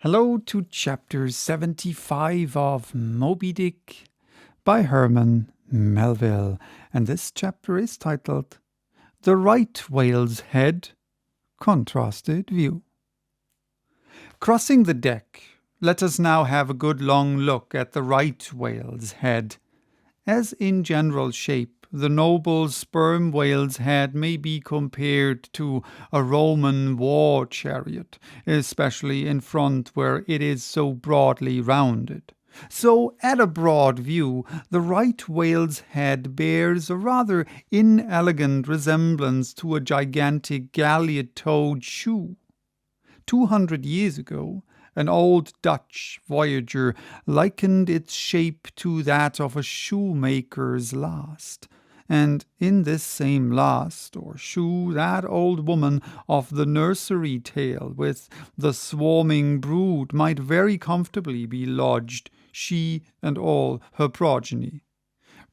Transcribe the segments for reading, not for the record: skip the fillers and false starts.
Hello to chapter 75 of Moby Dick by Herman Melville, and this chapter is titled The Right Whale's Head, Contrasted View. Crossing the deck, let us now have a good long look at the right whale's head. As in general shape, the noble sperm whale's head may be compared to a Roman war chariot, especially in front where it is so broadly rounded. So, at a broad view, the right whale's head bears a rather inelegant resemblance to a gigantic galliot-toed shoe. 200 years ago, an old Dutch voyager likened its shape to that of a shoemaker's last. And in this same last or shoe, that old woman of the nursery tale with the swarming brood might very comfortably be lodged, she and all her progeny.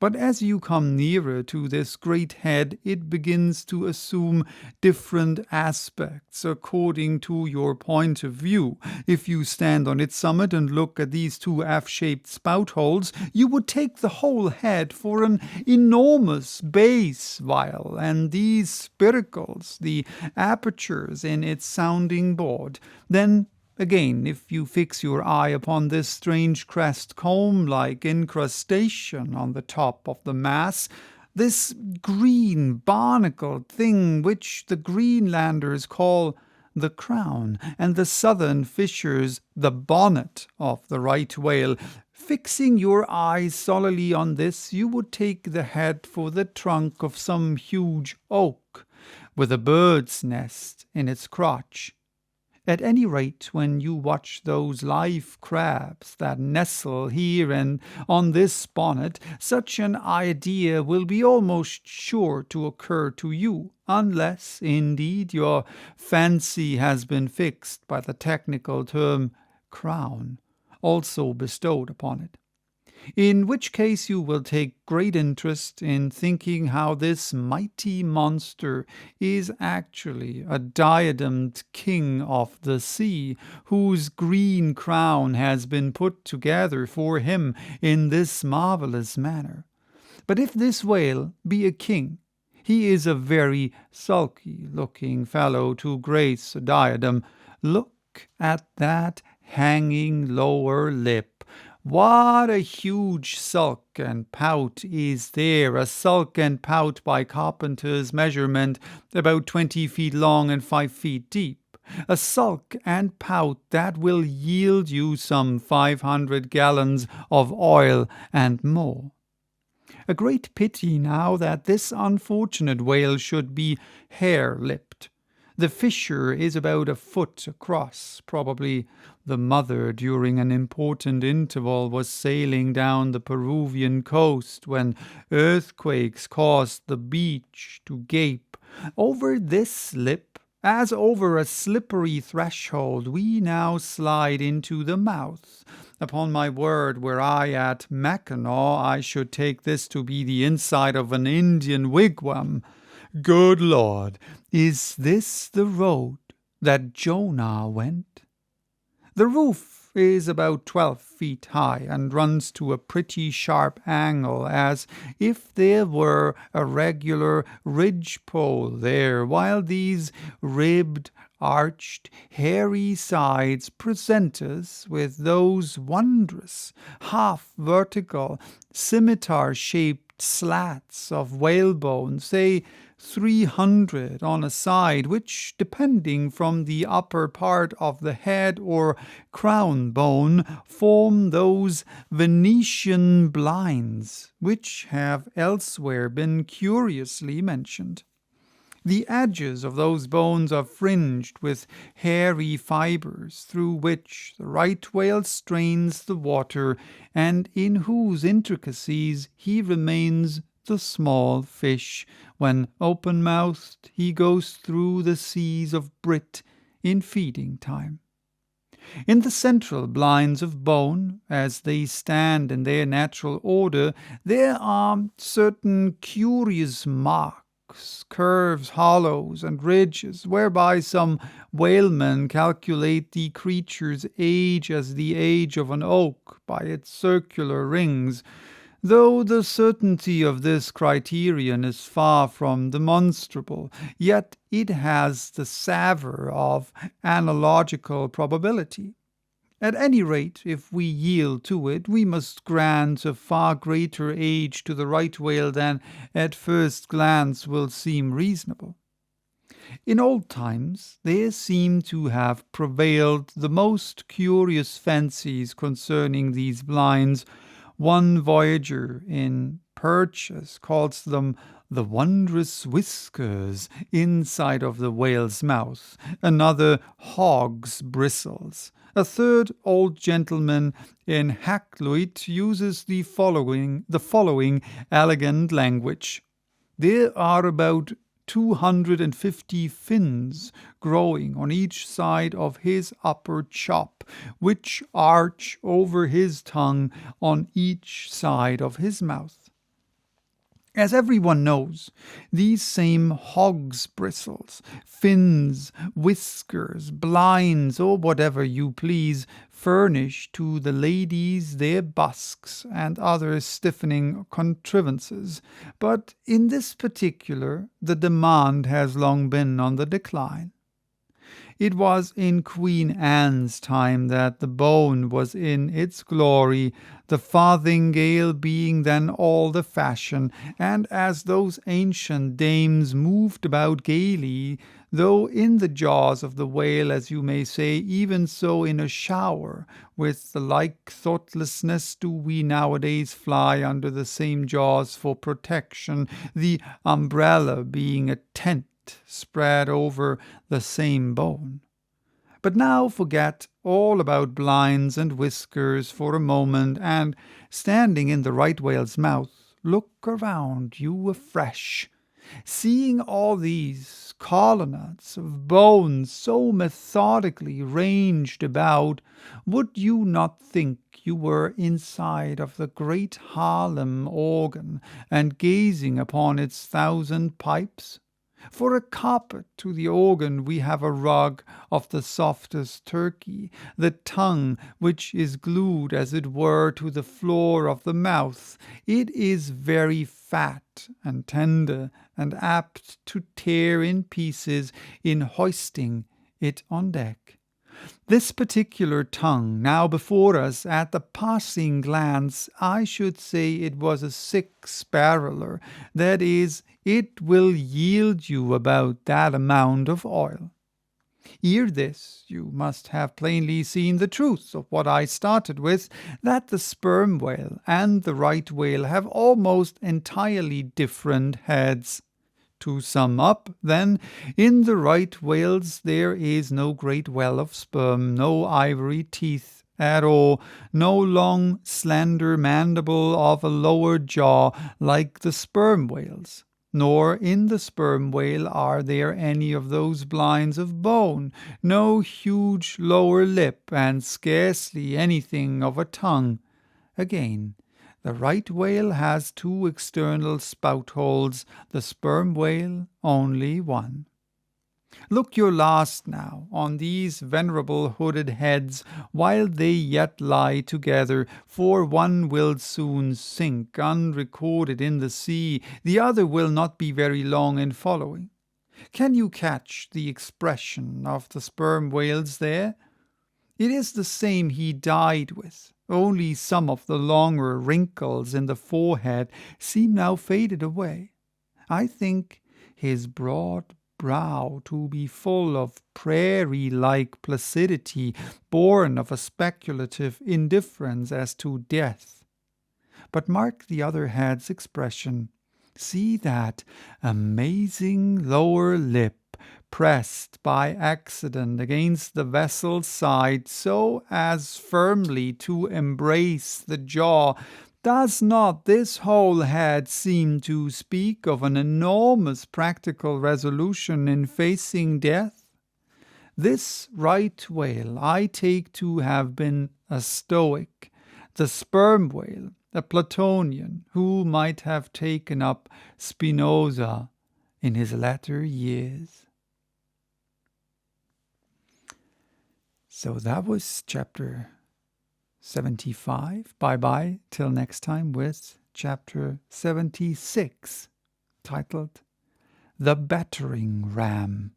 But as you come nearer to this great head, it begins to assume different aspects according to your point of view. If you stand on its summit and look at these two F-shaped spout holes, you would take the whole head for an enormous bass viol, and these spiracles, the apertures in its sounding board. Then again, if you fix your eye upon this strange crest comb-like incrustation on the top of the mass, this green barnacled thing which the Greenlanders call the crown, and the southern fishers the bonnet of the right whale, fixing your eyes solely on this, you would take the head for the trunk of some huge oak, with a bird's nest in its crotch. At any rate, when you watch those live crabs that nestle here and on this bonnet, such an idea will be almost sure to occur to you, unless, indeed, your fancy has been fixed by the technical term crown, also bestowed upon it. In which case you will take great interest in thinking how this mighty monster is actually a diademed king of the sea, whose green crown has been put together for him in this marvelous manner. But if this whale be a king, he is a very sulky-looking fellow to grace a diadem. Look at that hanging lower lip. What a huge sulk and pout is there, a sulk and pout by carpenter's measurement, about 20 feet long and 5 feet deep. A sulk and pout that will yield you some 500 gallons of oil and more. A great pity now that this unfortunate whale should be hare-lipped. The fissure is about a foot across. Probably the mother, during an important interval, was sailing down the Peruvian coast when earthquakes caused the beach to gape. Over this lip, as over a slippery threshold, we now slide into the mouth. Upon my word, were I at Mackinac, I should take this to be the inside of an Indian wigwam. Good Lord, is this the road that Jonah went? The roof is about 12 feet high and runs to a pretty sharp angle, as if there were a regular ridge-pole there, while these ribbed, arched, hairy sides present us with those wondrous, half-vertical, scimitar-shaped slats of whalebone, say 300 on a side, which, depending from the upper part of the head or crown bone, form those Venetian blinds which have elsewhere been curiously mentioned. The edges of those bones are fringed with hairy fibers, through which the right whale strains the water, and in whose intricacies he remains the small fish, when open-mouthed he goes through the seas of Brit in feeding time. In the central blinds of bone, as they stand in their natural order, there are certain curious marks nooks, curves, hollows, and ridges, whereby some whalemen calculate the creature's age as the age of an oak by its circular rings, though the certainty of this criterion is far from demonstrable, yet it has the savour of analogical probability. At any rate, if we yield to it, we must grant a far greater age to the right whale than at first glance will seem reasonable. In old times there seem to have prevailed the most curious fancies concerning these blinds. One voyager in Purchas calls them the wondrous whiskers inside of the whale's mouth, another hog's bristles. A third old gentleman in Hakluyt uses the following elegant language. There are about 250 fins growing on each side of his upper chop, which arch over his tongue on each side of his mouth. As everyone knows, these same hog's bristles, fins, whiskers, blinds, or whatever you please, furnish to the ladies their busks and other stiffening contrivances, but in this particular the demand has long been on the decline. It was in Queen Anne's time that the bone was in its glory, the farthingale being then all the fashion, and as those ancient dames moved about gaily, though in the jaws of the whale, as you may say, even so in a shower, with the like thoughtlessness do we nowadays fly under the same jaws for protection, the umbrella being a tent spread over the same bone. But now forget all about blinds and whiskers for a moment, and, standing in the right whale's mouth, look around you afresh. Seeing all these colonnades of bones so methodically ranged about, would you not think you were inside of the great Harlem organ, and gazing upon its 1,000 pipes? For a carpet to the organ we have a rug of the softest Turkey, the tongue which is glued as it were to the floor of the mouth. It is very fat and tender, and apt to tear in pieces in hoisting it on deck. This particular tongue, now before us, at the passing glance, I should say it was a 6-barreler, that is, it will yield you about that amount of oil. Ere this, you must have plainly seen the truth of what I started with, that the sperm whale and the right whale have almost entirely different heads. To sum up, then, in the right whales there is no great well of sperm, no ivory teeth at all, no long, slender mandible of a lower jaw like the sperm whales. Nor in the sperm whale are there any of those blinds of bone, no huge lower lip, and scarcely anything of a tongue. Again, the right whale has 2 external spout holes, the sperm whale only 1. Look your last now on these venerable hooded heads while they yet lie together, for one will soon sink unrecorded in the sea, the other will not be very long in following. Can you catch the expression of the sperm whales there? It is the same he died with, only some of the longer wrinkles in the forehead seem now faded away. I think his broad brow to be full of prairie-like placidity, born of a speculative indifference as to death. But mark the other head's expression. See that amazing lower lip, pressed by accident against the vessel's side so as firmly to embrace the jaw. Does not this whole head seem to speak of an enormous practical resolution in facing death? This right whale I take to have been a Stoic, the sperm whale a Platonian, who might have taken up Spinoza in his latter years. So that was chapter 75. Bye-bye till next time with chapter 76, titled The Battering Ram.